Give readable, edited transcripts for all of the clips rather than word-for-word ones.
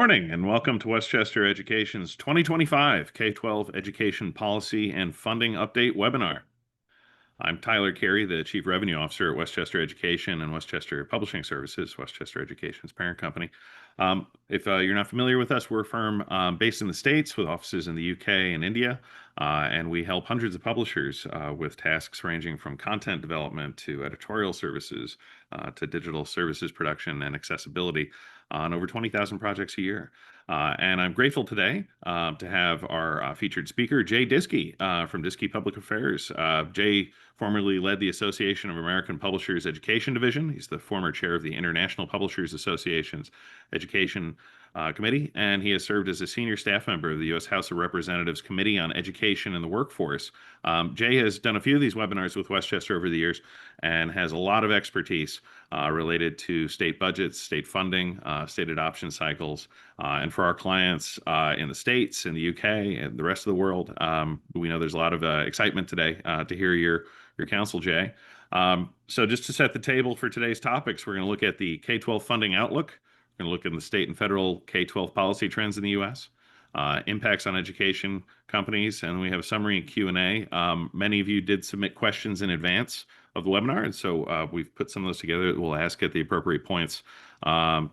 Morning and welcome to Westchester Education's 2025 K-12 Education Policy and Funding Update webinar. I'm Tyler Carey, the Chief Revenue Officer at Westchester Education and Westchester Publishing Services, Westchester Education's parent company. If you're not familiar with us, we're a firm based in the States with offices in the UK and India, and we help hundreds of publishers with tasks ranging from content development to editorial services to digital services production and accessibility on over 20,000 projects a year. And I'm grateful today to have our featured speaker, Jay Diskey from Diskey Public Affairs. Jay formerly led the Association of American Publishers Education Division. He's the former chair of the International Publishers Association's Education Committee, and he has served as a senior staff member of the U.S. House of Representatives Committee on Education and the Workforce. Jay has done a few of these webinars with Westchester over the years and has a lot of expertise related to state budgets, state funding, state adoption cycles, and for our clients in the States, in the UK, and the rest of the world. We know there's a lot of excitement today to hear your counsel, Jay. So just to set the table for today's topics, we're going to look at the K-12 funding outlook. We're going to look at the state and federal K-12 policy trends in the U.S., impacts on education companies, and we have a summary and Q&A. Many of you did submit questions in advance of the webinar, and so we've put some of those together that we'll ask at the appropriate points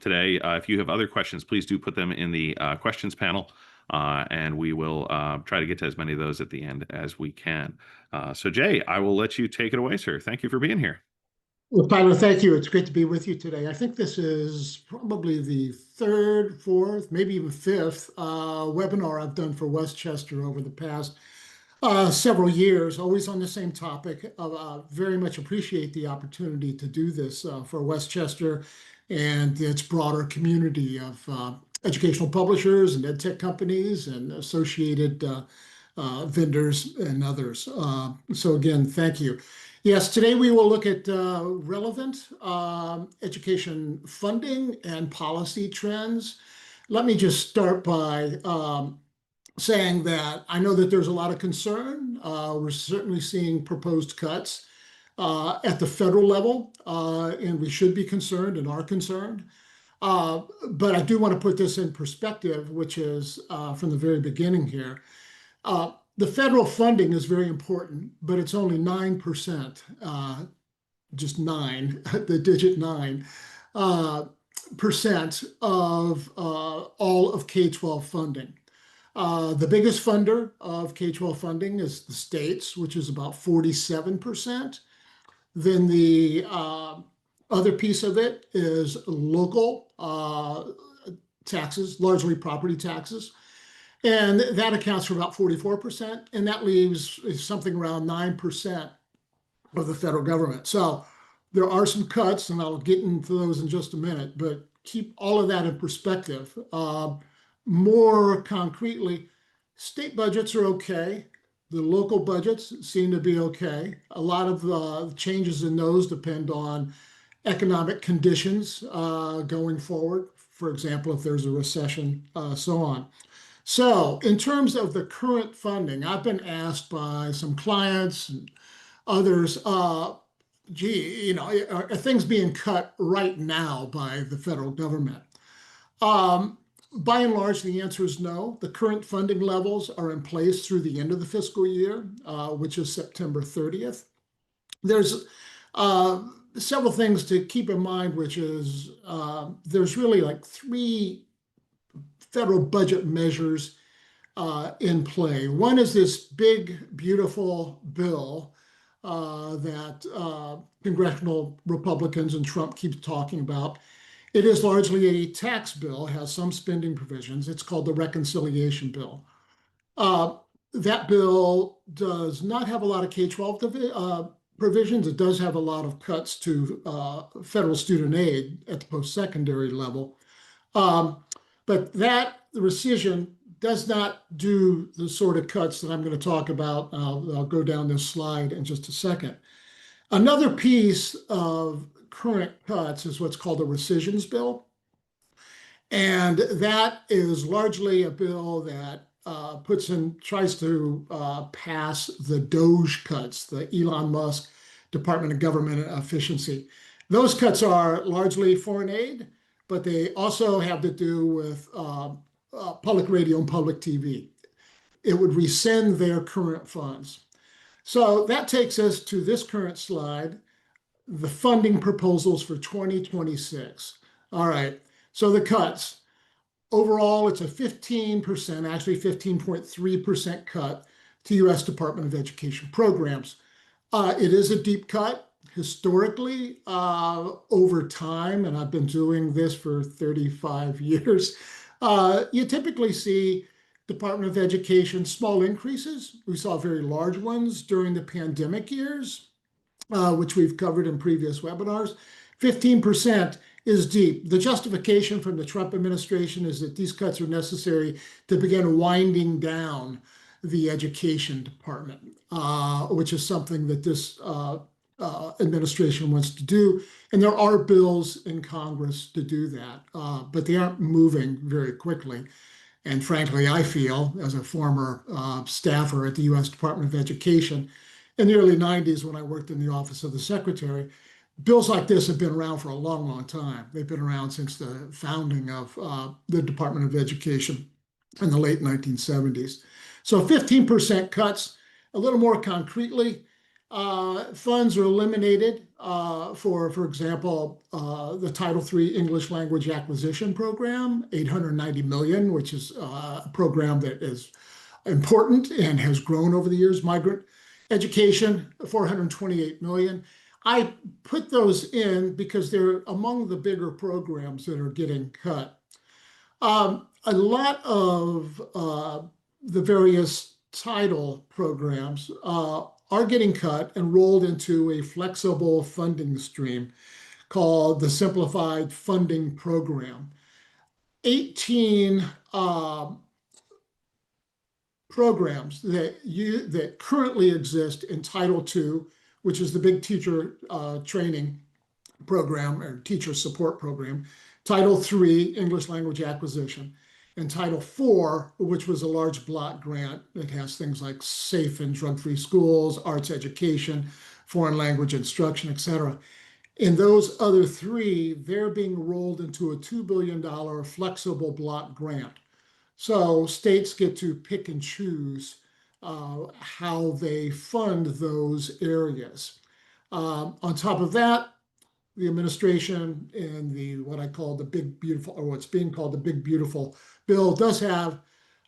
today. If you have other questions, please do put them in the questions panel, and we will try to get to as many of those at the end as we can. So Jay, I will let you take it away, sir. Thank you for being here. Well, Tyler, thank you. It's great to be with you today. I think this is probably the third, fourth, maybe even fifth webinar I've done for Westchester over the past several years, always on the same topic. Very much appreciate the opportunity to do this for Westchester and its broader community of educational publishers and ed tech companies and associated vendors and others. So again, thank you. Yes, today we will look at relevant education funding and policy trends. Let me just start by saying that I know that there's a lot of concern. We're certainly seeing proposed cuts at the federal level, and we should be concerned and are concerned. But I do want to put this in perspective, which is from the very beginning here. The federal funding is very important, but it's only 9%, just 9, the digit 9% of all of K-12 funding. The biggest funder of K-12 funding is the states, which is about 47%. Then the other piece of it is local taxes, largely property taxes. And that accounts for about 44%, and that leaves something around 9% of the federal government. So there are some cuts, and I'll get into those in just a minute, but keep all of that in perspective. More concretely, state budgets are okay. The local budgets seem to be okay. A lot of the changes in those depend on economic conditions going forward. For example, if there's a recession, so on. So in terms of the current funding, I've been asked by some clients and others, gee, are things being cut right now by the federal government? By and large, the answer is no. The current funding levels are in place through the end of the fiscal year, which is September 30th. There's several things to keep in mind, which is there's really like 3 federal budget measures in play. One is this big, beautiful bill that congressional Republicans and Trump keeps talking about. It is largely a tax bill, has some spending provisions. It's called the Reconciliation Bill. That bill does not have a lot of K-12 provisions. It does have a lot of cuts to federal student aid at the post-secondary level. But that rescission does not do the sort of cuts that I'm going to talk about. I'll go down this slide in just a second. Another piece of current cuts is what's called a rescissions bill. And that is largely a bill that tries to pass the DOGE cuts, the Elon Musk Department of Government Efficiency. Those cuts are largely foreign aid. but they also have to do with public radio and public TV. It would rescind their current funds. So that takes us to this current slide, the funding proposals for 2026. All right, so the cuts. Overall, it's a 15%, actually 15.3% cut to U.S. Department of Education programs. It is a deep cut historically over time, and I've been doing this for 35 years. You typically see Department of Education small increases. We saw very large ones during the pandemic years, which we've covered in previous webinars. 15% is deep. The justification from the Trump administration is that these cuts are necessary to begin winding down the education department, which is something that this administration wants to do. And there are bills in Congress to do that, but they aren't moving very quickly. And frankly, I feel, as a former staffer at the U.S. Department of Education in the early 90s when I worked in the Office of the Secretary, bills like this have been around for a long, long time. They've been around since the founding of the Department of Education in the late 1970s. So 15% cuts. A little more concretely, funds are eliminated for example, the Title III English Language Acquisition Program, $890 million, which is a program that is important and has grown over the years. Migrant education, $428 million. I put those in because they're among the bigger programs that are getting cut. A lot of the various title programs are getting cut and rolled into a flexible funding stream called the Simplified Funding Program. 18 programs that currently exist in Title II, which is the big teacher training program or teacher support program, Title III, English Language Acquisition, and Title IV, which was a large block grant that has things like safe and drug-free schools, arts education, foreign language instruction, et cetera. In those other three, they're being rolled into a $2 billion flexible block grant. So states get to pick and choose how they fund those areas. On top of that, the administration and what I call the big beautiful, or what's being called the big beautiful bill, does have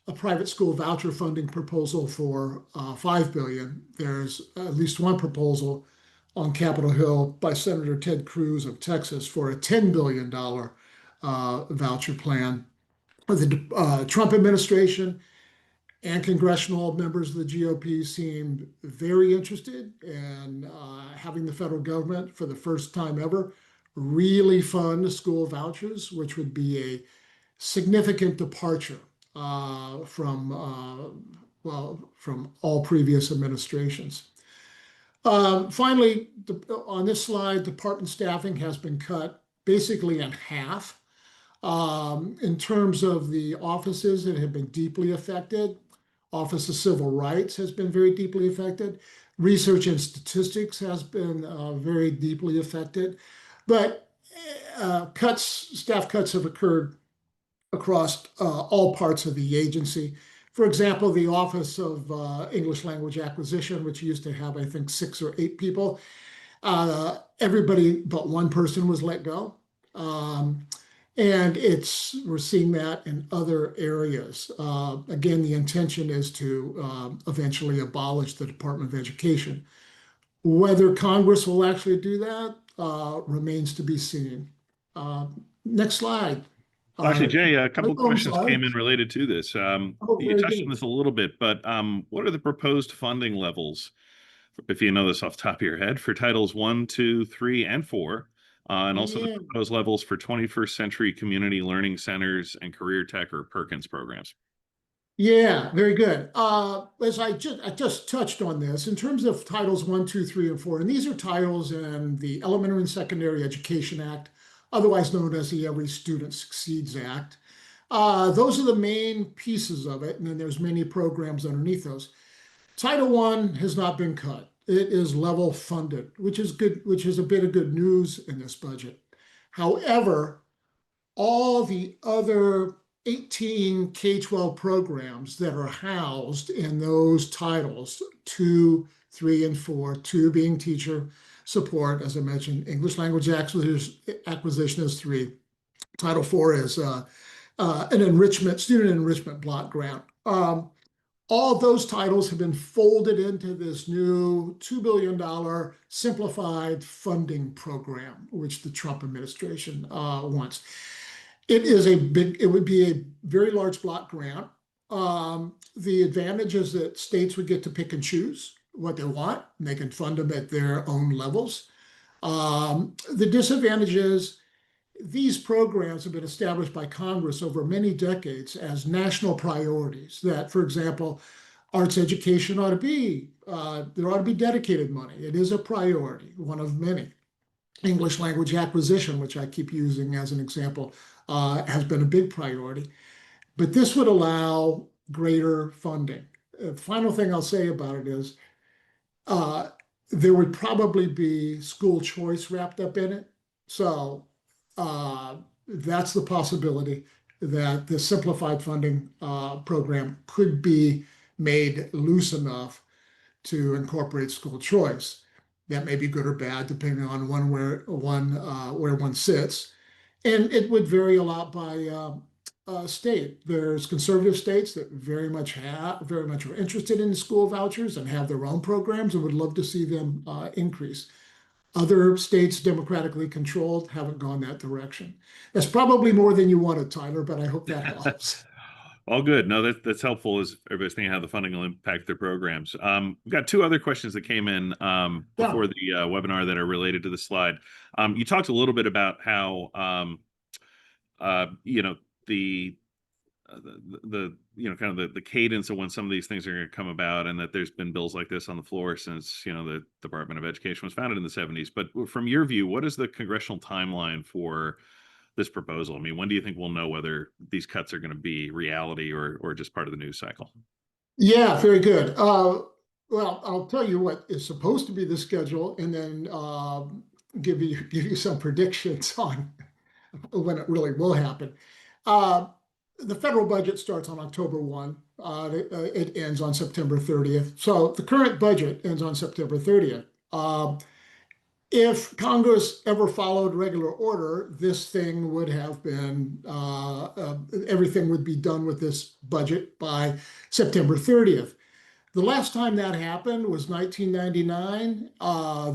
a private school voucher funding proposal for $5 billion. There's at least one proposal on Capitol Hill by Senator Ted Cruz of Texas for a $10 billion voucher plan. The Trump administration and congressional members of the GOP seemed very interested in having the federal government, for the first time ever, really fund school vouchers, which would be a significant departure from all previous administrations. Finally, on this slide, department staffing has been cut basically in half. In terms of the offices that have been deeply affected, Office of Civil Rights has been very deeply affected. Research and Statistics has been very deeply affected. But staff cuts have occurred across all parts of the agency. For example, the Office of English Language Acquisition, which used to have, I think, 6 or 8 people, everybody but one person was let go. And we're seeing that in other areas. Again, the intention is to eventually abolish the Department of Education. Whether Congress will actually do that remains to be seen. Next slide. Actually, Jay, a couple of questions sorry. came in related to this. You very touched good. on this a little bit, but what are the proposed funding levels, if you know this off the top of your head, for Titles I, II, III, and IV? And also the proposed levels for 21st Century Community Learning Centers and Career Tech or Perkins programs. Yeah, very good. As I just touched on this, in terms of Titles I, II, III, and IV, and these are titles in the Elementary and Secondary Education Act, otherwise known as the Every Student Succeeds Act. Those are the main pieces of it, and then there's many programs underneath those. Title I has not been cut. It is level funded, which is good, which is a bit of good news in this budget. However, all the other 18 K-12 programs that are housed in those titles, 2, 3, and 4, 2 being teacher support, as I mentioned, English language acquisition is 3. Title 4 is an student enrichment block grant. All those titles have been folded into this new $2 billion simplified funding program, which the Trump administration wants. It would be a very large block grant. The advantage is that states would get to pick and choose what they want, and they can fund them at their own levels. The disadvantage is these programs have been established by Congress over many decades as national priorities that, for example, arts education ought to be, there ought to be dedicated money. It is a priority, one of many. English language acquisition, which I keep using as an example, has been a big priority. But this would allow greater funding. Final thing I'll say about it is there would probably be school choice wrapped up in it. So that's the possibility that the simplified funding program could be made loose enough to incorporate school choice. That may be good or bad, depending on where one sits. And it would vary a lot by state. There's conservative states that very much are interested in school vouchers and have their own programs and would love to see them increase. Other states, democratically controlled, haven't gone that direction. That's probably more than you wanted, Tyler, but I hope that helps. All good. No, that's helpful as everybody's thinking how the funding will impact their programs. We've got 2 other questions that came in before the webinar that are related to the slide. You talked a little bit about how the cadence of when some of these things are going to come about, and that there's been bills like this on the floor since the Department of Education was founded in the 70s. But from your view, what is the congressional timeline for this proposal? I mean, when do you think we'll know whether these cuts are going to be reality or just part of the news cycle? Yeah, very good. Well, I'll tell you what is supposed to be the schedule, and then give you some predictions on when it really will happen. The federal budget starts on October 1. It ends on September 30th. So the current budget ends on September 30th. If Congress ever followed regular order, this thing would have been, everything would be done with this budget by September 30th. The last time that happened was 1999.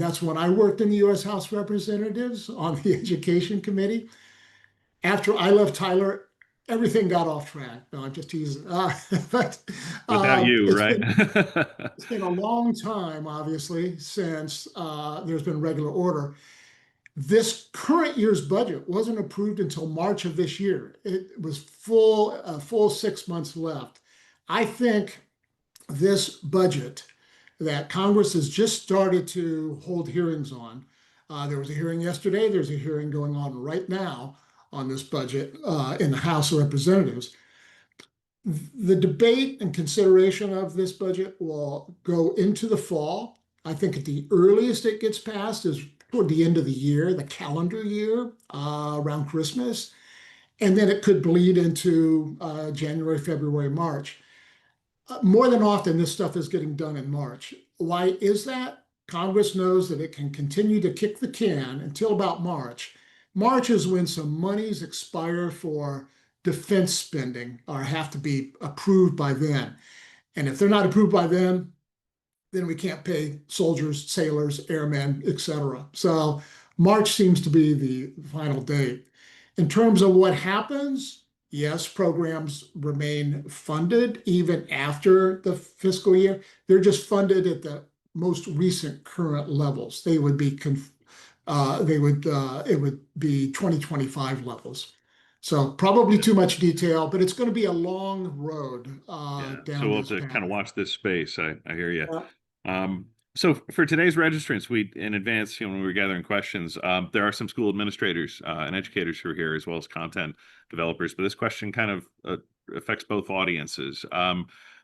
That's when I worked in the U.S. House of Representatives on the Education Committee. After I left, Tyler, everything got off track. No, I'm just teasing. But Without you, right? It's been a long time, obviously, since there's been regular order. This current year's budget wasn't approved until March of this year. It was a full 6 months left. I think this budget that Congress has just started to hold hearings on, there was a hearing yesterday, there's a hearing going on right now on this budget in the House of Representatives. The debate and consideration of this budget will go into the fall. I think at the earliest it gets passed is toward the end of the year, the calendar year, around Christmas. And then it could bleed into January, February, March. More than often, this stuff is getting done in March. Why is that? Congress knows that it can continue to kick the can until about March. March is when some monies expire for defense spending or have to be approved by then. And if they're not approved by then we can't pay soldiers, sailors, airmen, etc. So March seems to be the final date. In terms of what happens, yes, programs remain funded even after the fiscal year. They're just funded at the most recent current levels. It would be 2025 levels. So probably too much detail, but it's going to be a long road down. So we'll have to kind of watch this space. I hear you. So for today's registrants, in advance, when we were gathering questions, there are some school administrators and educators who are here, as well as content developers. But this question kind of affects both audiences.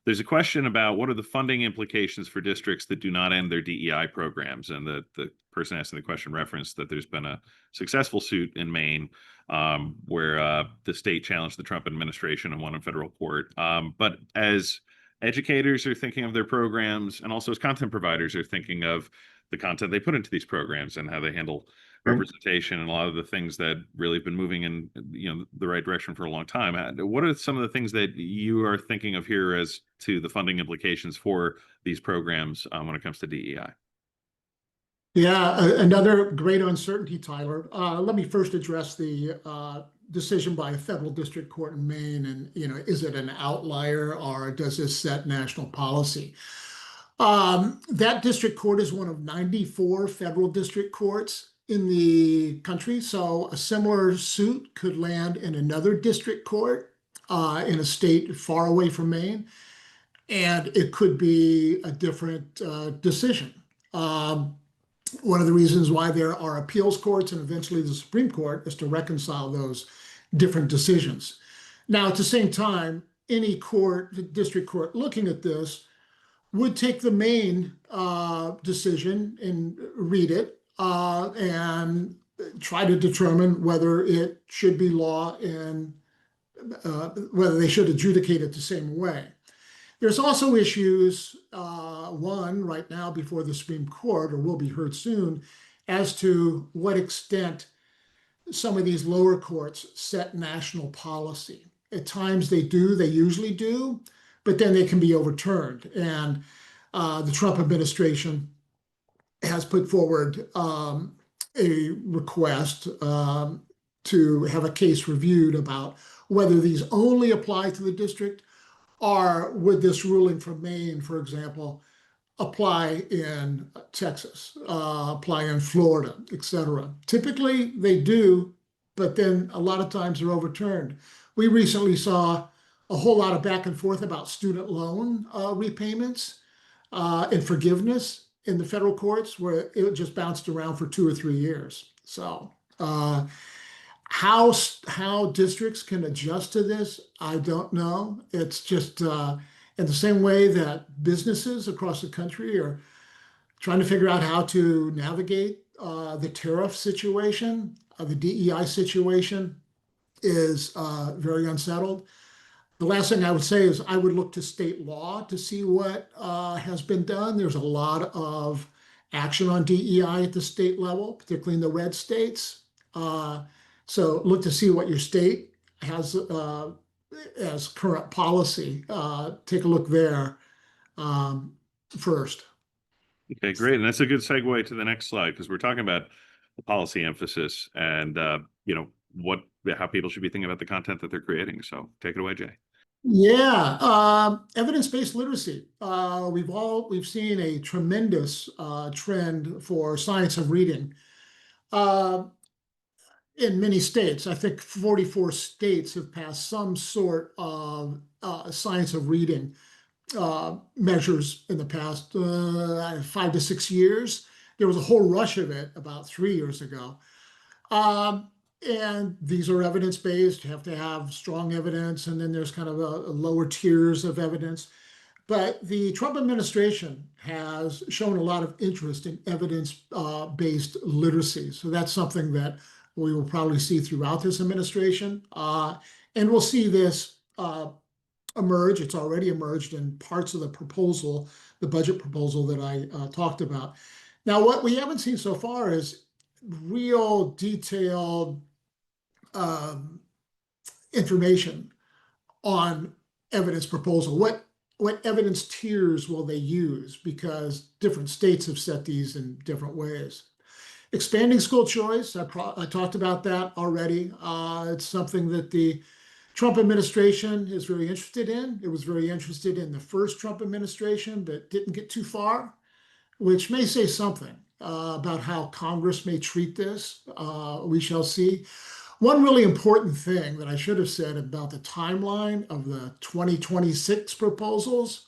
There's a question about what are the funding implications for districts that do not end their DEI programs, and the person asking the question referenced that there's been a successful suit in Maine where the state challenged the Trump administration and won in federal court. But as educators are thinking of their programs, and also as content providers are thinking of the content they put into these programs and how they handle representation and a lot of the things that really have been moving in the right direction for a long time. What are some of the things that you are thinking of here as to the funding implications for these programs when it comes to DEI? Yeah, another great uncertainty, Tyler. Let me first address the decision by a federal district court in Maine, and is it an outlier or does this set national policy? That district court is one of 94 federal district courts in the country, so a similar suit could land in another district court in a state far away from Maine, and it could be a different decision. One of the reasons why there are appeals courts and eventually the Supreme Court is to reconcile those different decisions. Now, at the same time, any court, district court looking at this would take the Maine decision and read it and try to determine whether it should be law and whether they should adjudicate it the same way. There's also issues, one right now before the Supreme Court, or will be heard soon, as to what extent some of these lower courts set national policy. At times they do, they usually do, but then they can be overturned. And the Trump administration has put forward a request to have a case reviewed about whether these only apply to the district, or would this ruling from Maine, for example, apply in Texas, apply in Florida, et cetera. Typically they do, but then a lot of times they're overturned. We recently saw a whole lot of back and forth about student loan repayments and forgiveness in the federal courts, where it just bounced around for 2 or 3 years. So how districts can adjust to this, I don't know. It's just in the same way that businesses across the country are trying to figure out how to navigate the tariff situation, the DEI situation is very unsettled. The last thing I would say is I would look to state law to see what has been done. There's a lot of action on DEI at the state level, particularly in the red states. So look to see what your state has as current policy. Take a look there first. Okay, great. And that's a good segue to the next slide, because we're talking about the policy emphasis and how people should be thinking about the content that they're creating. So take it away, Jay. Yeah, evidence-based literacy. We've seen a tremendous trend for science of reading in many states. I think 44 states have passed some sort of science of reading measures in the past 5 to 6 years. There was a whole rush of it about 3 years ago. And these are evidence-based. You have to have strong evidence, and then there's kind of a lower tiers of evidence. But the Trump administration has shown a lot of interest in evidence-based literacy. So that's something that we will probably see throughout this administration. And we'll see this emerge. It's already emerged in parts of the proposal, the budget proposal that I talked about. Now, what we haven't seen so far is real detailed information on evidence proposal. What evidence tiers will they use? Because different states have set these in different ways. Expanding school choice, I talked about that already. It's something that the Trump administration is very interested in. It was very interested in the first Trump administration, but didn't get too far, which may say something about how Congress may treat this. We shall see. One really important thing that I should have said about the timeline of the 2026 proposals,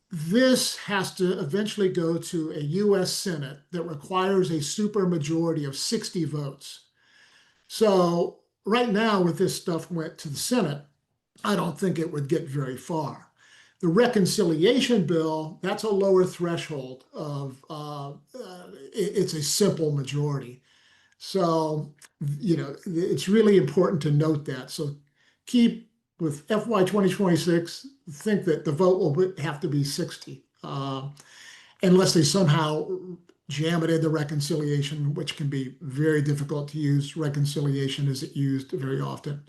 this has to eventually go to a US Senate that requires a supermajority of 60 votes. So right now, with this stuff went to the Senate, I don't think it would get very far. The reconciliation bill, that's a lower threshold of, it's a simple majority. So, it's really important to note that. So keep with FY 2026, think that the vote will have to be 60, unless they somehow jam it into reconciliation, which can be very difficult to use. Reconciliation isn't used very often.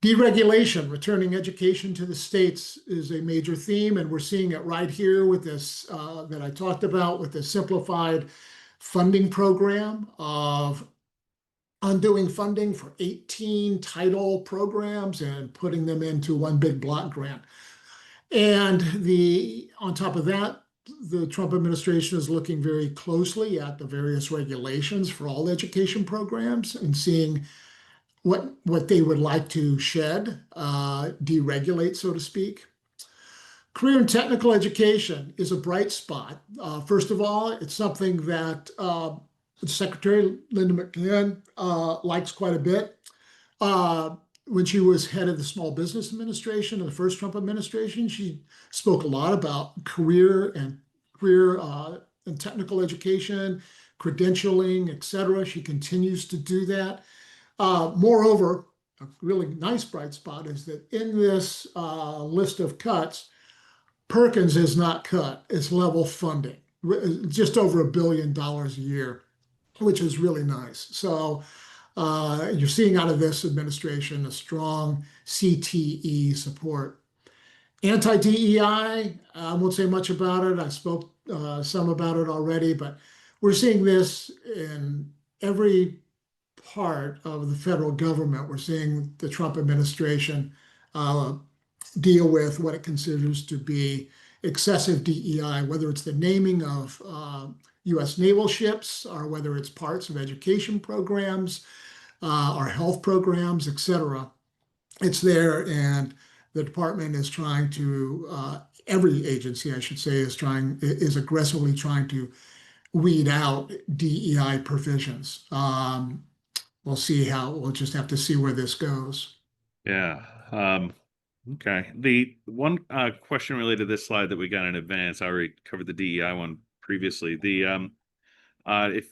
Deregulation, returning education to the states is a major theme, and we're seeing it right here with this that I talked about with the simplified funding program of undoing funding for 18 title programs and putting them into one big block grant. And on top of that, the Trump administration is looking very closely at the various regulations for all education programs and seeing what they would like to shed, deregulate, so to speak. Career and technical education is a bright spot. First of all, it's something that Secretary Linda McMahon likes quite a bit. When she was head of the Small Business Administration in the first Trump administration, she spoke a lot about career and technical education, credentialing, et cetera. She continues to do that. Moreover, a really nice bright spot is that in this list of cuts, Perkins is not cut, it's level funding, just over $1 billion a year, which is really nice. So you're seeing out of this administration a strong CTE support. Anti-DEI, I won't say much about it. I spoke some about it already, but we're seeing this in every part of the federal government. We're seeing the Trump administration deal with what it considers to be excessive DEI, whether it's the naming of U.S. naval ships or whether it's parts of education programs or health programs, et cetera. It's there, and the department is trying to, every agency, I should say, is aggressively trying to weed out DEI provisions. We'll just have to see where this goes. Yeah. Okay. The one question related to this slide that we got in advance, I already covered the DEI one previously. If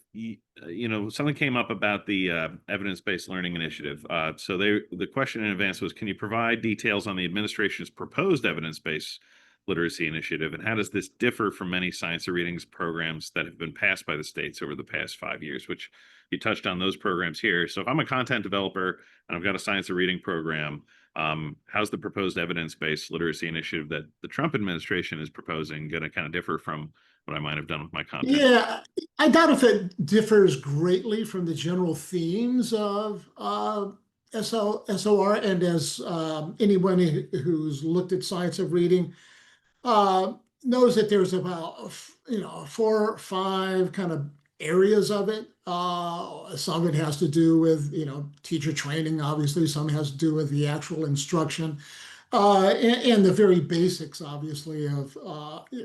something came up about the evidence-based learning initiative. So the question in advance was, can you provide details on the administration's proposed evidence-based literacy initiative, and how does this differ from many science of readings programs that have been passed by the states over the past 5 years, which you touched on those programs here. So if I'm a content developer and I've got a science of reading program, how's the proposed evidence-based literacy initiative that the Trump administration is proposing going to kind of differ from what I might have done with my content? Yeah, I doubt if it differs greatly from the general themes of SOR. And as anyone who's looked at science of reading knows that there's about 4 or 5 kind of areas of it. Some of it has to do with teacher training, obviously. Some has to do with the actual instruction, and the very basics, obviously, of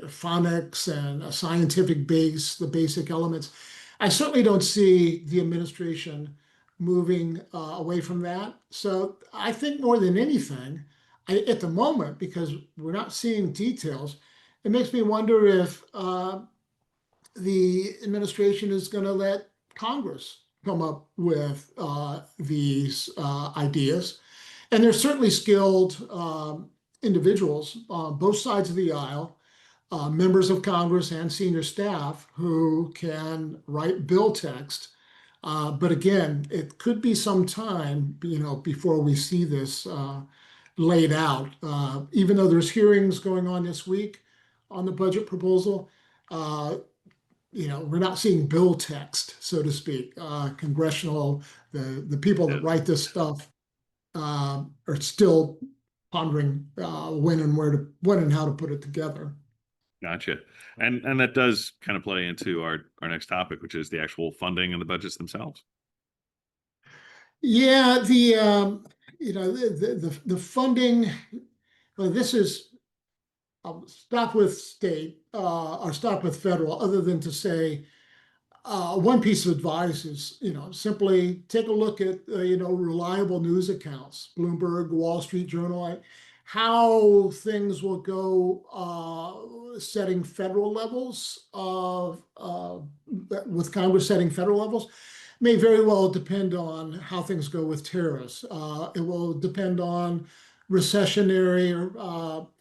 phonics and a scientific base, the basic elements. I certainly don't see the administration moving away from that. So I think more than anything, at the moment, because we're not seeing details, it makes me wonder if the administration is going to let Congress come up with these ideas. And there's certainly skilled individuals on both sides of the aisle, members of Congress and senior staff who can write bill text. But again, it could be some time, before we see this laid out. Even though there's hearings going on this week on the budget proposal, we're not seeing bill text, so to speak. The people that write this stuff are still pondering when and how to put it together. Gotcha. And that does kind of play into our next topic, which is the actual funding and the budgets themselves. Yeah, the funding. This is. I'll stop with state or stop with federal, other than to say one piece of advice is, simply take a look at, reliable news accounts, Bloomberg, Wall Street Journal, how things will go setting federal levels with Congress setting federal levels may very well depend on how things go with tariffs. It will depend on recessionary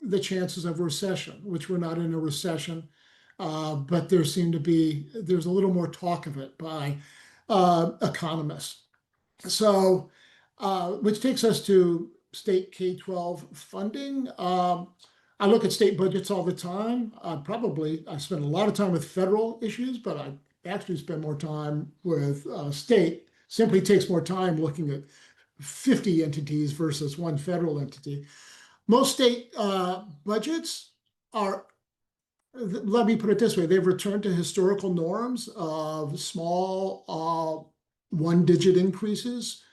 the chances of recession, which we're not in a recession. But there's a little more talk of it by economists. So, which takes us to state K-12 funding. I look at state budgets all the time. I spend a lot of time with federal issues, but I actually spend more time with state. Simply takes more time looking at 50 entities versus one federal entity. Most state budgets are, let me put it this way, they've returned to historical norms of small one-digit increases,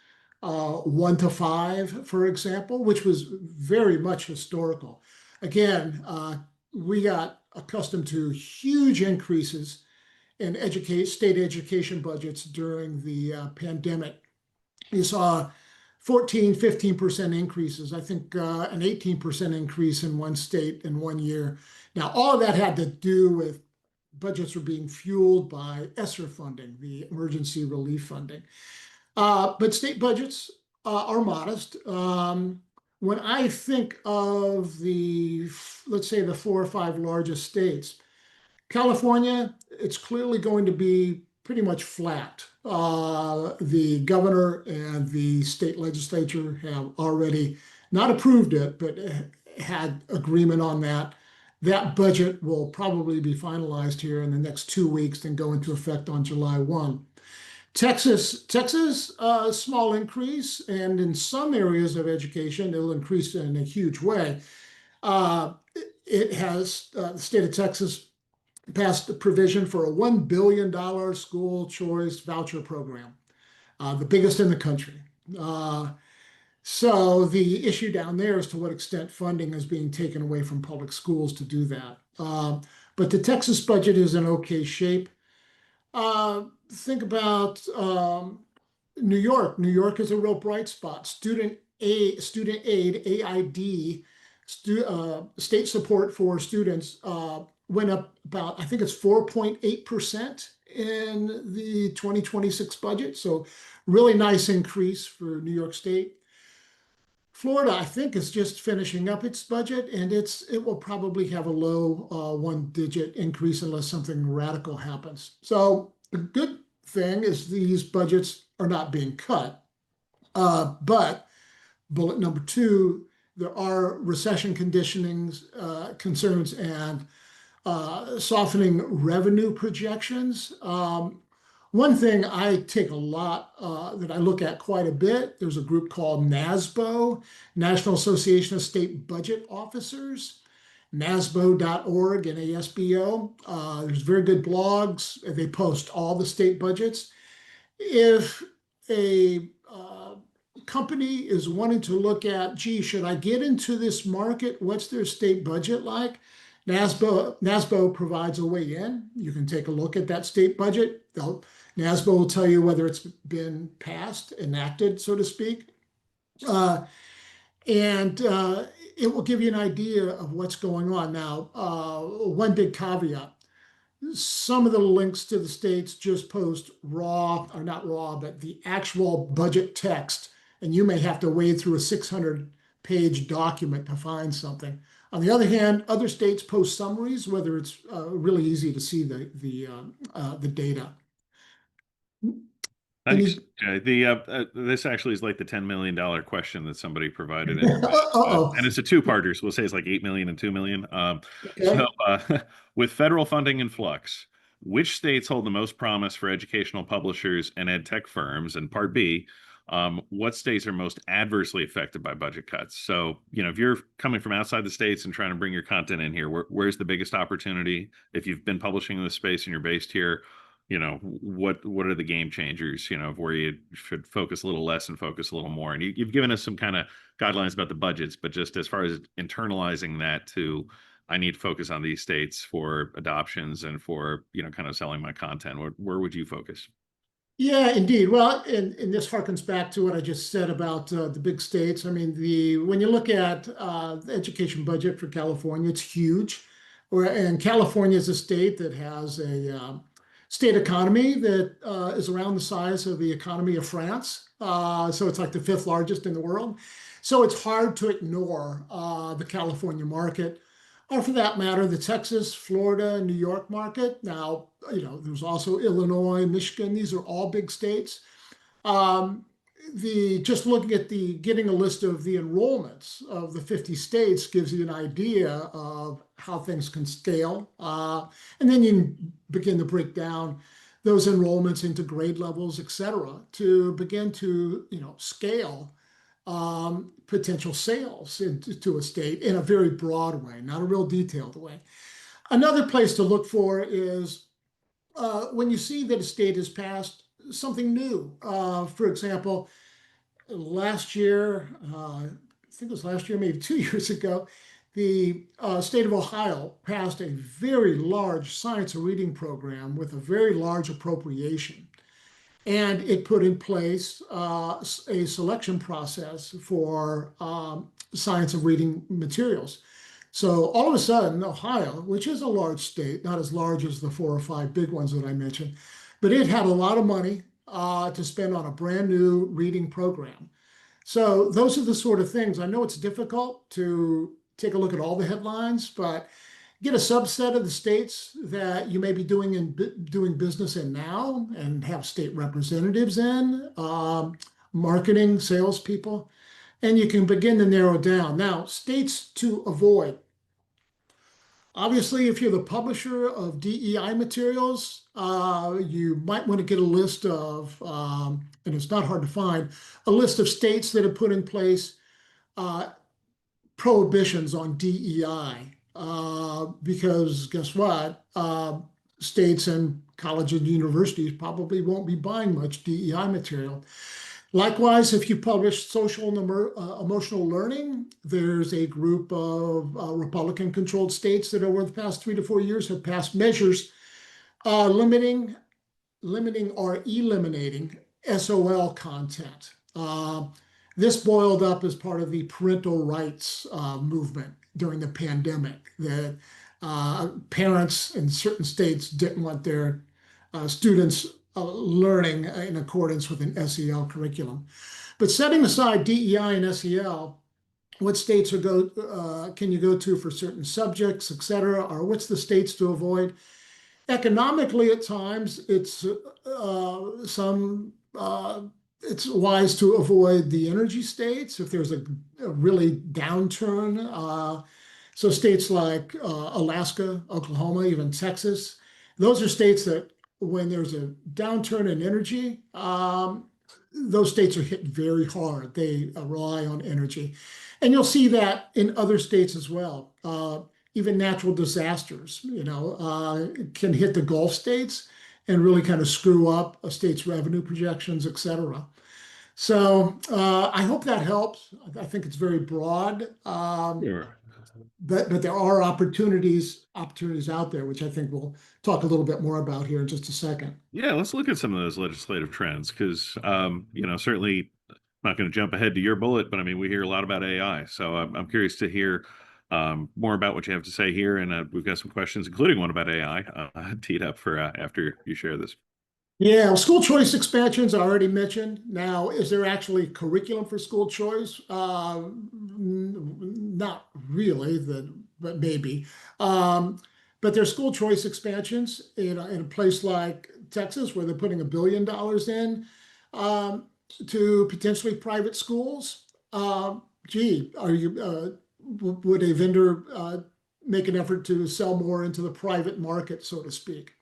1 to 5, for example, which was very much historical. Again, we got accustomed to huge increases in state education budgets during the pandemic. You saw 14, 15% increases. I think an 18% increase in one state in 1 year. Now, all of that had to do with budgets were being fueled by ESSER funding, the emergency relief funding. But state budgets are modest. When I think of let's say the 4 or 5 largest states, California, it's clearly going to be pretty much flat. The governor and the state legislature have already not approved it, but had agreement on that. That budget will probably be finalized here in the next 2 weeks and go into effect on July 1. Texas, small increase, and in some areas of education, it'll increase in a huge way. The state of Texas passed a provision for a $1 billion school choice voucher program, the biggest in the country. So the issue down there is to what extent funding is being taken away from public schools to do that. But the Texas budget is in okay shape. Think about New York. New York is a real bright spot. Student aid, AID, state support for students went up about, I think it's 4.8% in the 2026 budget. So really nice increase for New York State. Florida, I think, is just finishing up its budget, and it will probably have a low one-digit increase unless something radical happens. So the good thing is these budgets are not being cut. But bullet number 2, there are recession conditionings, concerns, and softening revenue projections. One thing I take a lot, that I look at quite a bit, there's a group called NASBO, National Association of State Budget Officers, NASBO.org and ASBO. There's very good blogs. They post all the state budgets. If a company is wanting to look at, gee, should I get into this market? What's their state budget like? NASBO provides a way in. You can take a look at that state budget. NASBO will tell you whether it's been passed, enacted, so to speak. And it will give you an idea of what's going on. Now, one big caveat. Some of the links to the states just post but the actual budget text, and you may have to wade through a 600-page document to find something. On the other hand, other states post summaries, whether it's really easy to see the data. Thanks. This actually is like the $10 million question that somebody provided in. And it's a two-parter, so we'll say it's like 8 million and 2 million. Okay. So with federal funding in flux, which states hold the most promise for educational publishers and ed tech firms? And part B, what states are most adversely affected by budget cuts? So, if you're coming from outside the states and trying to bring your content in here, where's the biggest opportunity? If you've been publishing in this space and you're based here, what are the game changers, of where you should focus a little less and focus a little more? And you've given us some kind of guidelines about the budgets, but just as far as internalizing that to I need to focus on these states for adoptions and for, kind of selling my content? Where would you focus? Yeah, indeed. Well, and this harkens back to what I just said about the big states. I mean, when you look at the education budget for California, it's huge. And California is a state that has a state economy that is around the size of the economy of France. So it's like the fifth largest in the world. So it's hard to ignore the California market, or for that matter, the Texas, Florida, New York market. Now, there's also Illinois, Michigan. These are all big states. Um, the just looking at getting a list of the enrollments of the 50 states gives you an idea of how things can scale. And then you can begin to break down those enrollments into grade levels, et cetera, to begin to, scale potential sales into a state in a very broad way, not a real detailed way. Another place to look for is when you see that a state has passed something new. For example, last year, I think it was last year, maybe 2 years ago, the state of Ohio passed a very large science and reading program with a very large appropriation. And it put in place a selection process for science and reading materials. So all of a sudden, Ohio, which is a large state, not as large as the 4 or 5 big ones that I mentioned, but it had a lot of money to spend on a brand new reading program. So those are the sort of things. I know it's difficult to take a look at all the headlines, but get a subset of the states that you may be doing business in now and have state representatives in, marketing, salespeople, and you can begin to narrow down. Now, states to avoid. Obviously, if you're the publisher of DEI materials, you might want to get a list of, and it's not hard to find, a list of states that have put in place prohibitions on DEI. Because guess what? States and colleges and universities probably won't be buying much DEI material. Likewise, if you publish social and emotional learning, there's a group of Republican-controlled states that over the past 3 to 4 years have passed measures limiting or eliminating SOL content. This boiled up as part of the parental rights movement during the pandemic, that parents in certain states didn't want their students learning in accordance with an SEL curriculum. But setting aside DEI and SEL, what states can you go to for certain subjects, et cetera, or what's the states to avoid? Economically, at times, it's wise to avoid the energy states if there's a really downturn. So states like Alaska, Oklahoma, even Texas, those are states that when there's a downturn in energy, those states are hit very hard. They rely on energy. And you'll see that in other states as well. Even natural disasters, can hit the Gulf states and really kind of screw up a state's revenue projections, et cetera. So I hope that helps. I think it's very broad. Sure. But there are opportunities out there, which I think we'll talk a little bit more about here in just a second. Yeah, let's look at some of those legislative trends because, certainly not going to jump ahead to your bullet, but I mean, we hear a lot about AI. So I'm curious to hear more about what you have to say here. And we've got some questions, including one about AI, teed up for after you share this. Yeah, well, school choice expansions I already mentioned. Now, is there actually curriculum for school choice? Not really, but maybe. But there's school choice expansions in a place like Texas where they're putting $1 billion in to potentially private schools. Would a vendor make an effort to sell more into the private market, so to speak?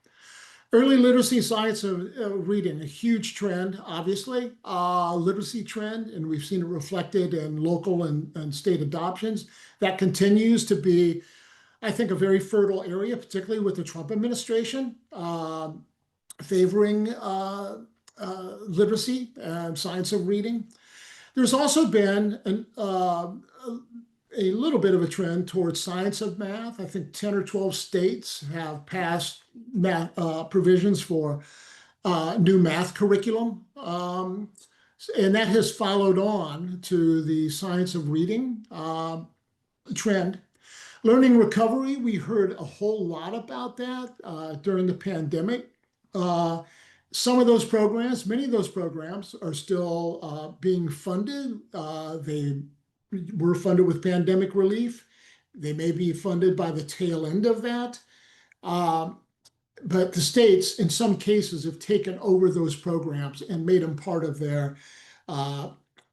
Early literacy, science of reading, a huge trend, obviously, literacy trend, and we've seen it reflected in local and state adoptions. That continues to be, I think, a very fertile area, particularly with the Trump administration, favoring literacy and science of reading. There's also been a little bit of a trend towards science of math. I think 10 or 12 states have passed math provisions for new math curriculum. And that has followed on to the science of reading trend. Learning recovery, we heard a whole lot about that during the pandemic. Some of those programs, many of those programs are still being funded. They were funded with pandemic relief. They may be funded by the tail end of that. But the states, in some cases, have taken over those programs and made them part of their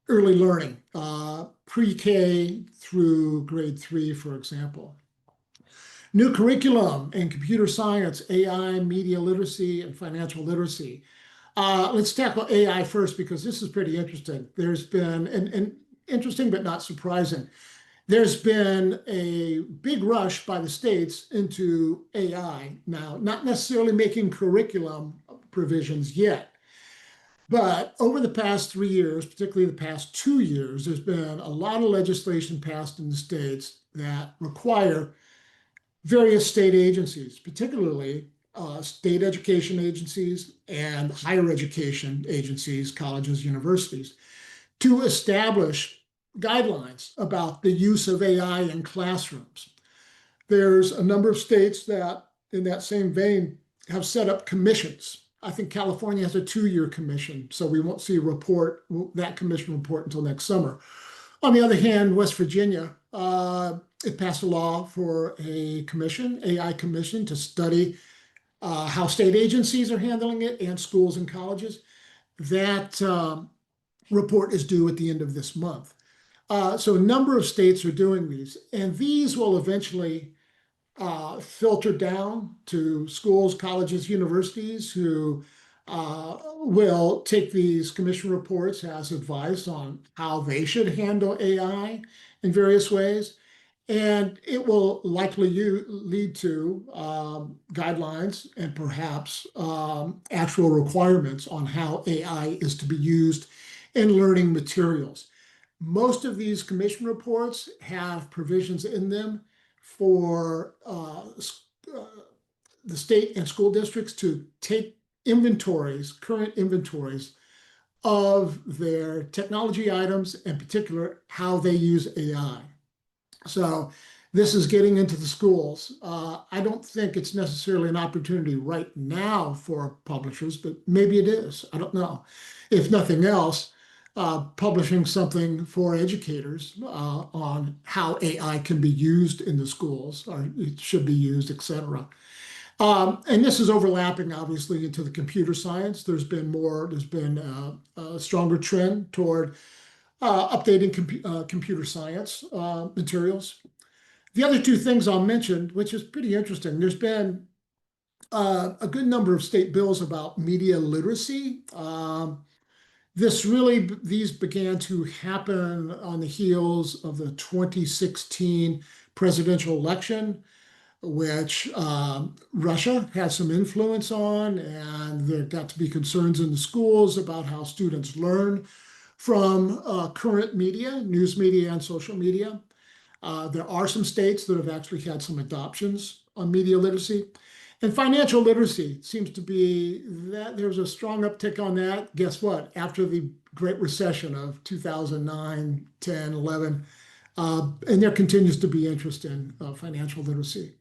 early learning, pre-K through grade 3, for example. New curriculum in computer science, AI, media literacy, and financial literacy. Let's tackle AI first because this is pretty interesting. There's been, and interesting but not surprising, there's been a big rush by the states into AI now, not necessarily making curriculum provisions yet. But over the past 3 years, particularly the past 2 years, there's been a lot of legislation passed in the states that require various state agencies, particularly state education agencies and higher education agencies, colleges, universities, to establish guidelines about the use of AI in classrooms. There's a number of states that, in that same vein, have set up commissions. I think California has a 2-year commission, so we won't see that commission report until next summer. On the other hand, West Virginia, it passed a law for a commission, AI commission, to study how state agencies are handling it and schools and colleges. That report is due at the end of this month. So a number of states are doing these, and these will eventually filter down to schools, colleges, universities who will take these commission reports as advice on how they should handle AI in various ways. And it will likely lead to guidelines and perhaps actual requirements on how AI is to be used in learning materials. Most of these commission reports have provisions in them for the state and school districts to take current inventories of their technology items, in particular, how they use AI. So this is getting into the schools. I don't think it's necessarily an opportunity right now for publishers, but maybe it is. I don't know. If nothing else, publishing something for educators on how AI can be used in the schools, or it should be used, et cetera. And this is overlapping, obviously, into the computer science. There's been a stronger trend toward updating computer science materials. The other two things I'll mention, which is pretty interesting, there's been a good number of state bills about media literacy. These began to happen on the heels of the 2016 presidential election, which Russia had some influence on, and there got to be concerns in the schools about how students learn from current media, news media, and social media. There are some states that have actually had some adoptions on media literacy. And financial literacy seems to be that there's a strong uptick on that. Guess what? After the Great Recession of 2009, 10, 11, and there continues to be interest in financial literacy.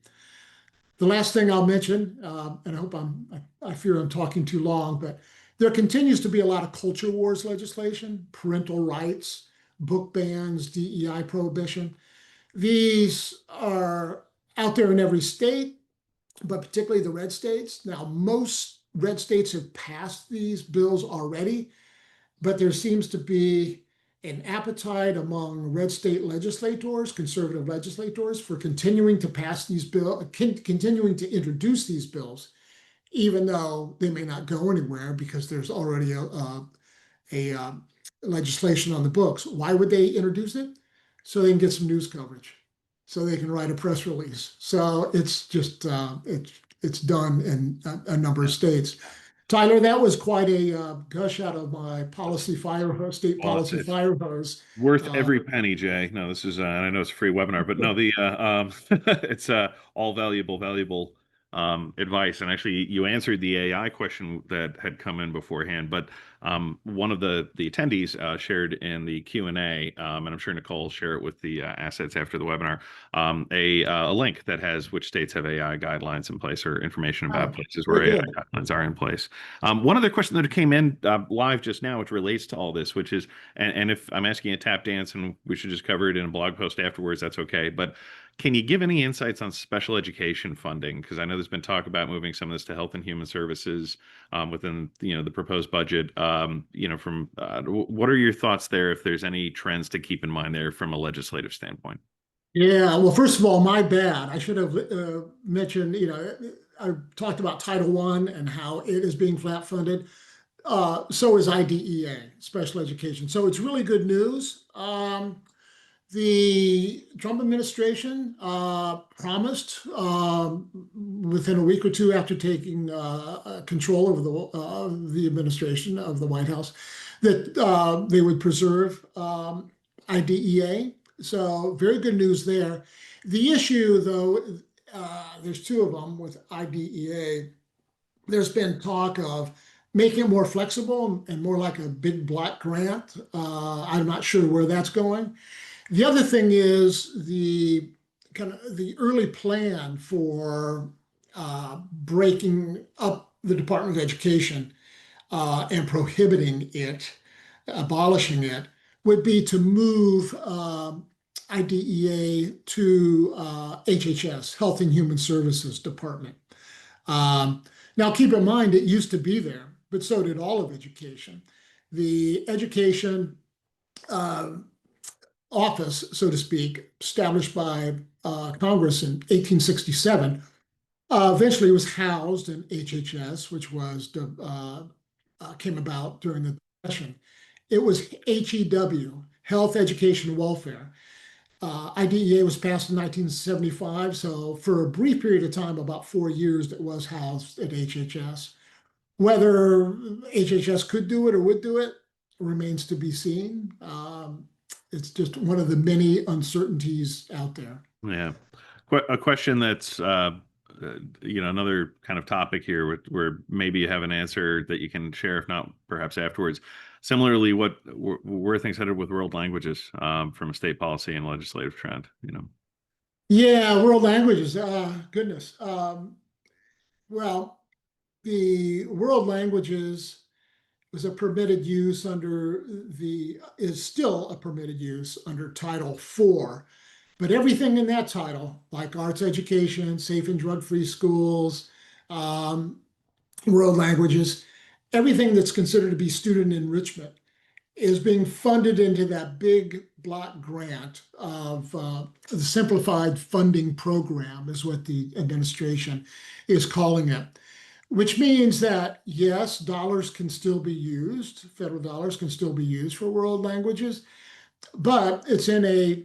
The last thing I'll mention, and I fear I'm talking too long, but there continues to be a lot of culture wars legislation, parental rights, book bans, DEI prohibition. These are out there in every state, but particularly the red states. Now, most red states have passed these bills already, but there seems to be an appetite among red state legislators, conservative legislators, for continuing to pass these bills, continuing to introduce these bills, even though they may not go anywhere because there's already a legislation on the books. Why would they introduce it? So they can get some news coverage, so they can write a press release. So it's just it's done in a number of states Tyler, that was quite a gush out of my policy fire hose, state Well, policy it's fire hose. worth Uh, every penny, Jay. No, this is, and I know it's a free webinar, but no, it's all valuable advice. And actually, you answered the AI question that had come in beforehand. But one of the attendees shared in the Q&A, and I'm sure Nicole will share it with the assets after the webinar, a link that has which states have AI guidelines in place or information about places where Very AI good. guidelines are in place. One other question that came in live just now, which relates to all this, which is, and if I'm asking a tap dance and we should just cover it in a blog post afterwards, that's okay. But can you give any insights on special education funding? Because I know there's been talk about moving some of this to Health and Human Services within the proposed budget. From what are your thoughts there? If there's any trends to keep in mind there from a legislative standpoint? Yeah, well, first of all, my bad. I should have mentioned, I talked about Title I and how it is being flat funded. So is IDEA, special education. So it's really good news. The Trump administration promised within a week or two after taking control over the administration of the White House that they would preserve IDEA. So very good news there. The issue, though, there's two of them with IDEA. There's been talk of making it more flexible and more like a big block grant. I'm not sure where that's going. The other thing is the kind of the early plan for breaking up the Department of Education and prohibiting it, abolishing it, would be to move IDEA to HHS, Health and Human Services Department. Now, keep in mind, it used to be there, but so did all of education. The education office, so to speak, established by Congress in 1867, eventually was housed in HHS, which was came about during the Depression. It was HEW, Health, Education, and Welfare. IDEA was passed in 1975, so for a brief period of time, about 4 years, it was housed at HHS. Whether HHS could do it or would do it remains to be seen. It's just one of the many uncertainties out there. Yeah. A question that's, another kind of topic here where maybe you have an answer that you can share, if not perhaps afterwards. Similarly, where are things headed with world languages from a state policy and legislative trend? Yeah, world languages. Goodness. Well, the world languages was a permitted use is still a permitted use under Title IV. But everything in that title, like arts education, safe and drug-free schools, world languages, everything that's considered to be student enrichment is being funded into that big block grant of the simplified funding program is what the administration is calling it, which means that yes, dollars can still be used, federal dollars can still be used for world languages, but it's in a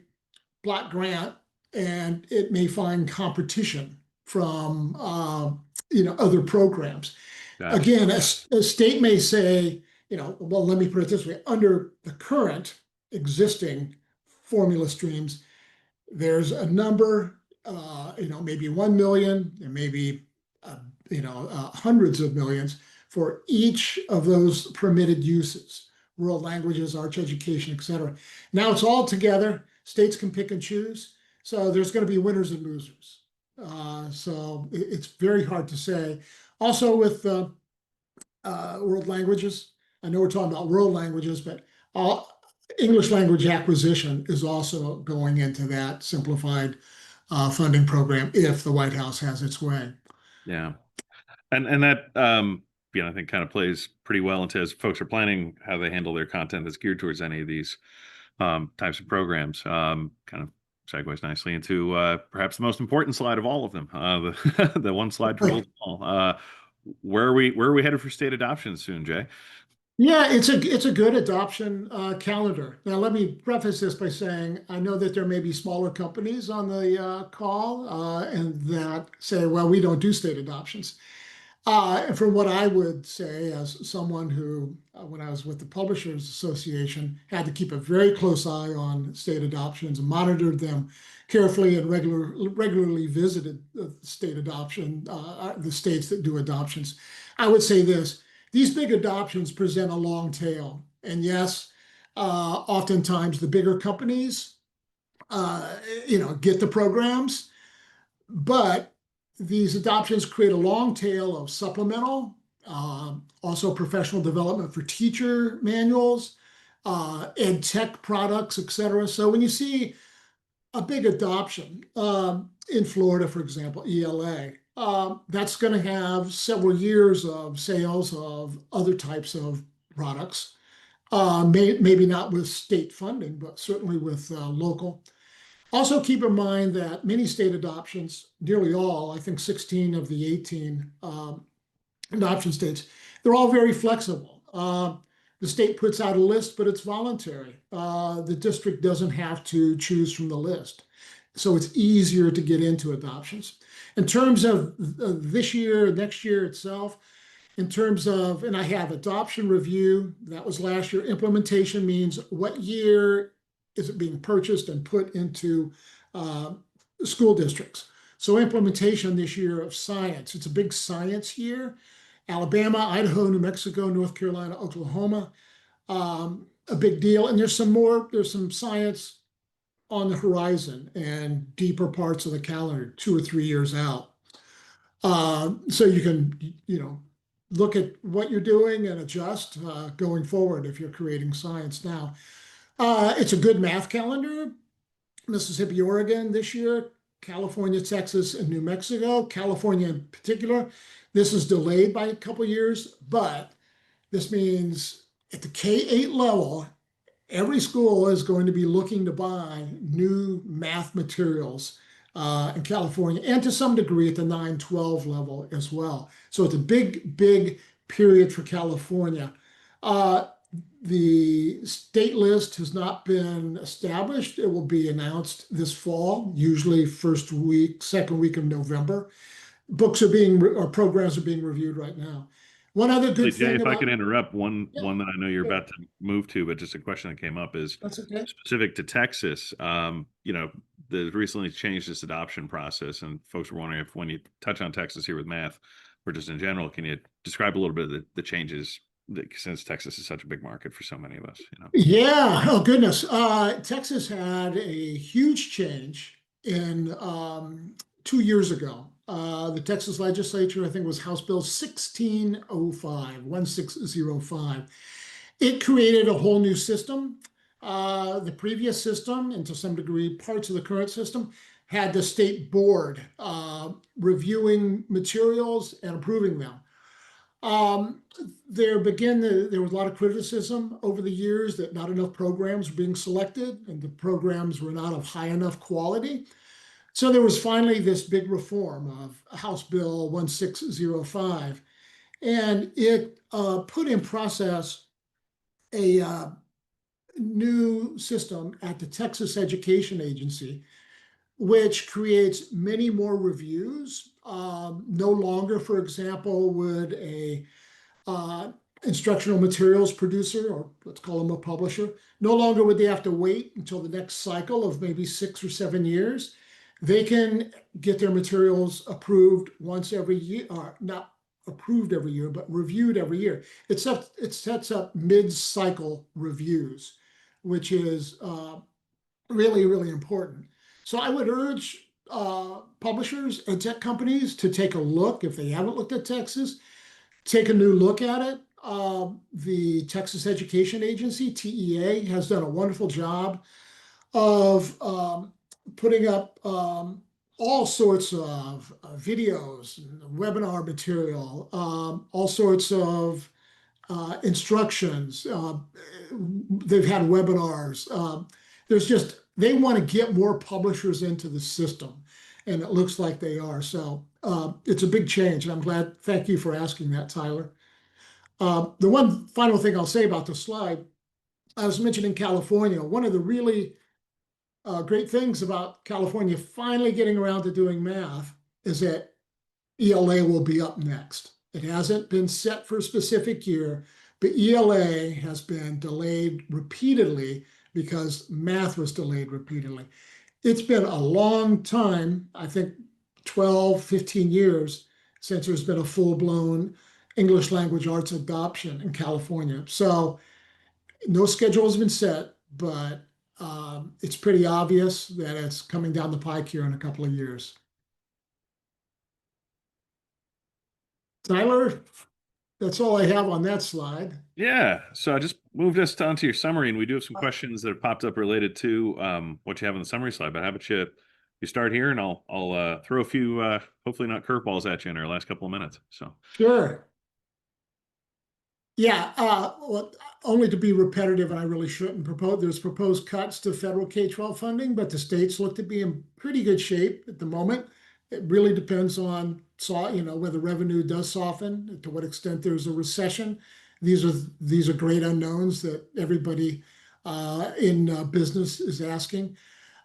block grant and it may find competition from other programs. Gotcha. Again, a state may say, well, let me put it this way, under the current existing formula streams, there's a number, maybe 1 million and maybe, hundreds of millions for each of those permitted uses, world languages, arts education, et cetera. Now it's all together. States can pick and choose. So there's going to be winners and losers. So it's very hard to say. Also with world languages, I know we're talking about world languages, but English language acquisition is also going into that simplified funding program if the White House has its way. Yeah. And that, I think kind of plays pretty well into as folks are planning how they handle their content that's geared towards any of these types of programs. Kind of segues nicely into perhaps the most important slide of all of them, the one slide to rule them all. Where are we headed for state adoption soon, Jay? Yeah, it's a good adoption calendar. Now, let me preface this by saying I know that there may be smaller companies on the call and that say, well, we don't do state adoptions. And from what I would say, as someone who, when I was with the Publishers Association, had to keep a very close eye on state adoptions and monitored them carefully and regularly visited the state adoption, the states that do adoptions. I would say this: these big adoptions present a long tail, and yes, oftentimes the bigger companies, get the programs, but these adoptions create a long tail of supplemental, also professional development for teacher manuals, ed tech products, et cetera. So when you see a big adoption in Florida, for example, ELA, that's going to have several years of sales of other types of products. Maybe not with state funding, but certainly with local. Also, keep in mind that many state adoptions, nearly all, I think 16 of the 18 adoption states, they're all very flexible. The state puts out a list, but it's voluntary. The district doesn't have to choose from the list. So it's easier to get into adoptions. In terms of this year, next year itself, in terms of, and I have adoption review, that was last year. Implementation means what year is it being purchased and put into school districts. So implementation this year of science, it's a big science year. Alabama, Idaho, New Mexico, North Carolina, Oklahoma, a big deal. And there's some science on the horizon and deeper parts of the calendar, 2 or 3 years out. So you can, look at what you're doing and adjust going forward if you're creating science now. It's a good math calendar. Mississippi, Oregon this year, California, Texas, and New Mexico. California in particular, this is delayed by a couple years, but this means at the K-8 level, every school is going to be looking to buy new math materials in California, and to some degree at the 9-12 level as well. So it's a big, big period for California. The state list has not been established. It will be announced this fall, usually second week of November. Programs are being reviewed right now. One other good Jay, thing if I could interrupt, one Yeah. that I know you're Sure. about to move to, but just a question that came up is That's okay. specific to Texas. They recently changed this adoption process, and folks were wondering if, when you touch on Texas here with math, or just in general, can you describe a little bit of the changes since Texas is such a big market for so many of us? Yeah. Oh, goodness. Texas had a huge change in 2 years ago. The Texas legislature, I think it was House Bill 1605. It created a whole new system. The previous system, and to some degree parts of the current system, had the state board reviewing materials and approving them. There was a lot of criticism over the years that not enough programs were being selected and the programs were not of high enough quality. So there was finally this big reform of House Bill 1605, and it put in process a new system at the Texas Education Agency, which creates many more reviews. No longer, for example, would a instructional materials producer, or let's call them a publisher, no longer would they have to wait until the next cycle of maybe 6 or 7 years. They can get their materials approved once every year, or not approved every year, but reviewed every year. It sets up mid-cycle reviews, which is really, really important. So I would urge publishers and tech companies to take a look, if they haven't looked at Texas, take a new look at it. The Texas Education Agency, TEA, has done a wonderful job of putting up all sorts of videos, webinar material, all sorts of instructions. They've had webinars. They want to get more publishers into the system, and it looks like they are. So it's a big change, and I'm glad. Thank you for asking that, Tyler. The one final thing I'll say about the slide, I was mentioning California. One of the really great things about California finally getting around to doing math is that ELA will be up next. It hasn't been set for a specific year, but ELA has been delayed repeatedly because math was delayed repeatedly. It's been a long time, I think 12, 15 years since there's been a full-blown English language arts adoption in California. So no schedule has been set, but it's pretty obvious that it's coming down the pike here in a couple of years. Tyler, that's all I have on that slide. Yeah, so I just moved us onto your summary, and we do have some questions that have popped up related to what you have on the summary slide. But how about you start here, and I'll throw a few hopefully not curveballs at you in our last couple of minutes. So Sure. Yeah, well, only to be repetitive, and I really shouldn't propose. There's proposed cuts to federal K-12 funding, but the states look to be in pretty good shape at the moment. It really depends on whether revenue does soften, to what extent there's a recession. These are great unknowns that everybody in business is asking.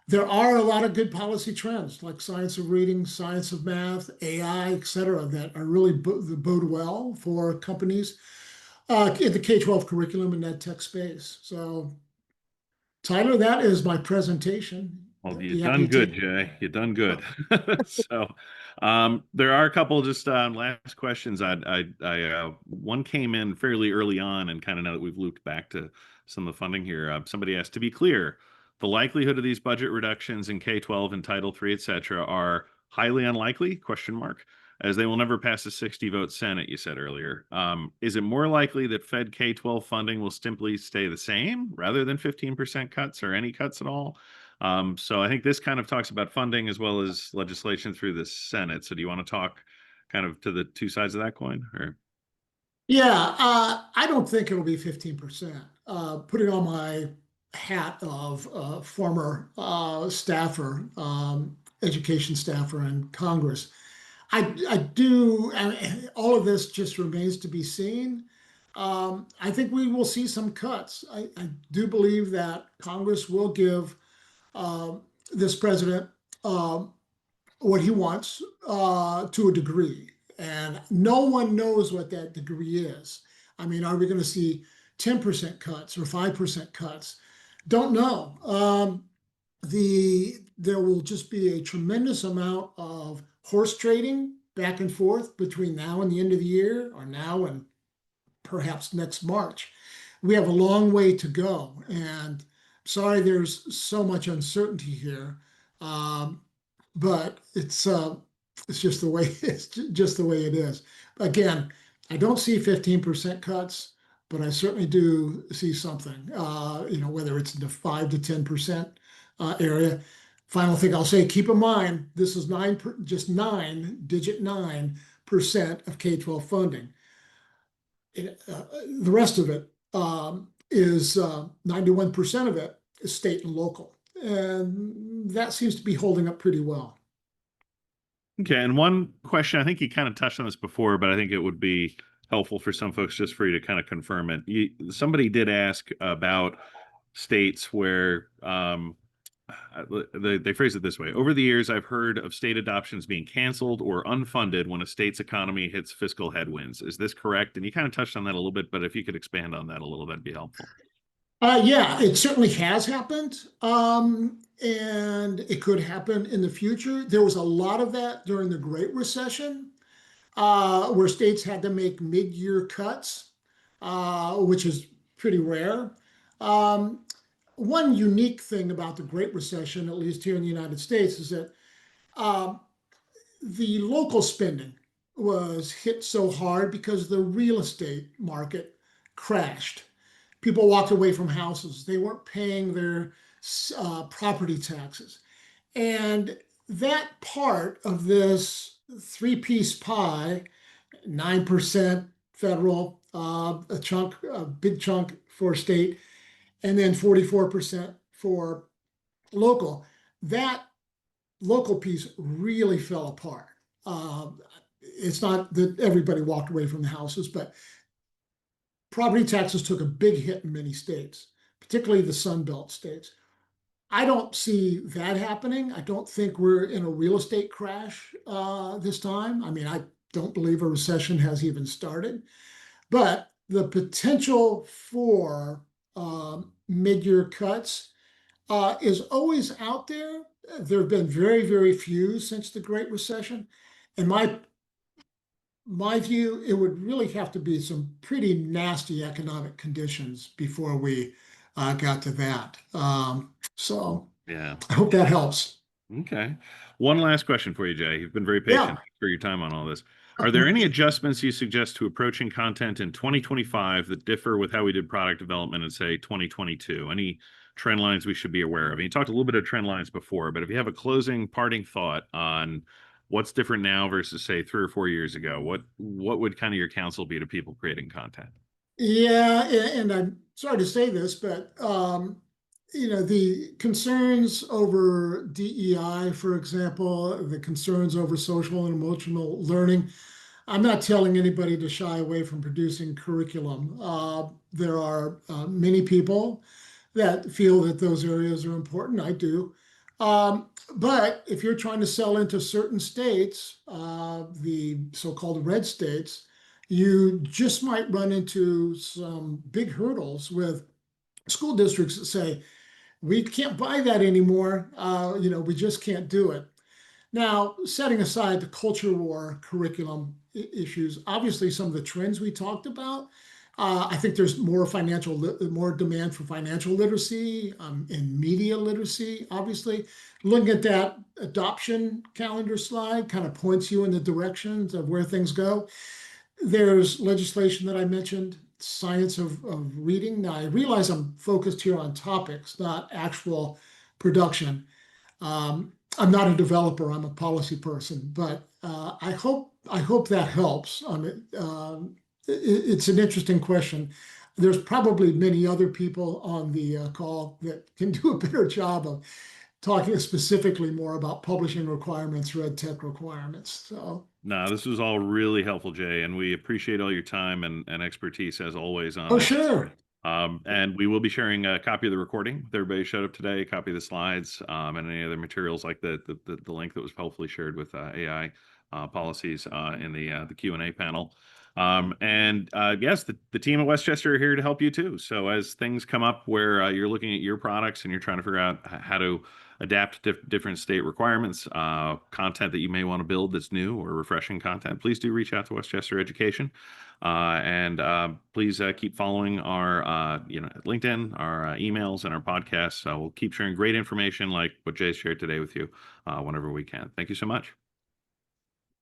There are a lot of good policy trends like science of reading, science of math, AI, et cetera, that are really bode well for companies in the K-12 curriculum and ed tech space. So, Tyler, that is my presentation. well, Be you've happy done to good, Jay. You've done good. So, there are a couple just last questions. One came in fairly early on, and kind of now that we've looped back to some of the funding here, somebody asked, to be clear, the likelihood of these budget reductions in K-12 and Title III, et cetera, are highly unlikely? Question mark. As they will never pass a 60-vote Senate, you said earlier. Is it more likely that Fed K-12 funding will simply stay the same rather than 15% cuts or any cuts at all? So I think this kind of talks about funding as well as legislation through the Senate. So do you want to talk kind of to the two sides of that coin, or? Yeah, I don't think it'll be 15%. Putting on my hat of former staffer, education staffer in Congress, I do, and all of this just remains to be seen. I think we will see some cuts. I do believe that Congress will give uh, this president what he wants to a degree. And no one knows what that degree is. I mean, are we going to see 10% cuts or 5% cuts? Don't know. There will just be a tremendous amount of horse trading back and forth between now and the end of the year, or now and perhaps next March. We have a long way to go, and sorry, there's so much uncertainty here, um, but it's just the way it's just the way it is. Again, I don't see 15% cuts, but I certainly do see something. Whether it's in the 5 to 10% area. Final thing I'll say: keep in mind, this is just 9% of K-12 funding. The rest of it is 91% of it is state and local, and that seems to be holding up pretty well. Okay, and one question, I think you kind of touched on this before, but I think it would be helpful for some folks just for you to kind of confirm it. Somebody did ask about states where they phrase it this way. Over the years, I've heard of state adoptions being canceled or unfunded when a state's economy hits fiscal headwinds. Is this correct? And you kind of touched on that a little bit, but if you could expand on that a little, that'd be helpful. Yeah, it certainly has happened, and it could happen in the future. There was a lot of that during the Great Recession, where states had to make mid-year cuts, which is pretty rare. Um, One unique thing about the Great Recession, at least here in the United States, is that um, the local spending was hit so hard because the real estate market crashed. People walked away from houses. They weren't paying their property taxes. And that part of this three-piece pie, 9% federal, a big chunk for state, and then 44% for local, that local piece really fell apart. It's not that everybody walked away from the houses, but property taxes took a big hit in many states, particularly the Sun Belt states. I don't see that happening. I don't think we're in a real estate crash this time. I mean, I don't believe a recession has even started. But the potential for mid-year cuts is always out there. There have been very, very few since the Great Recession. In my view, it would really have to be some pretty nasty economic conditions before we got to that. So Yeah. I hope that helps. Okay. One last question for you, Jay. You've been very Yeah. patient for your time on all this. Are there any adjustments you suggest to approaching content in 2025 that differ with how we did product development in, say, 2022? Any trend lines we should be aware of? And you talked a little bit of trend lines before, but if you have a closing parting thought on what's different now versus, say, 3 or 4 years ago, what would kind of your counsel be to people creating content? Yeah, and I'm sorry to say this, but the concerns over DEI, for example, the concerns over social and emotional learning, I'm not telling anybody to shy away from producing curriculum. There are many people that feel that those areas are important. I do. But if you're trying to sell into certain states, the so-called red states, you just might run into some big hurdles with school districts that say, we can't buy that anymore. We just can't do it. Now, setting aside the culture war curriculum issues, obviously some of the trends we talked about, I think there's more demand for financial literacy and media literacy. Obviously, looking at that adoption calendar slide kind of points you in the directions of where things go. There's legislation that I mentioned, science of reading. Now, I realize I'm focused here on topics, not actual production. I'm not a developer. I'm a policy person, but I hope that helps. It's an interesting question. There's probably many other people on the call that can do a better job of talking specifically more about publishing requirements, red tech requirements. So, No, this was all really helpful, Jay, and we appreciate all your time and expertise as always on oh, this. sure. And we will be sharing a copy of the recording that everybody showed up today, a copy of the slides, and any other materials like the link that was hopefully shared with AI policies in the Q&A panel. And yes, the team at Westchester are here to help you too. So as things come up where you're looking at your products and you're trying to figure out how to adapt to different state requirements, content that you may want to build that's new or refreshing content, please do reach out to Westchester Education. And please keep following our LinkedIn, our emails, and our podcasts. We'll keep sharing great information like what Jay shared today with you whenever we can. Thank you so much.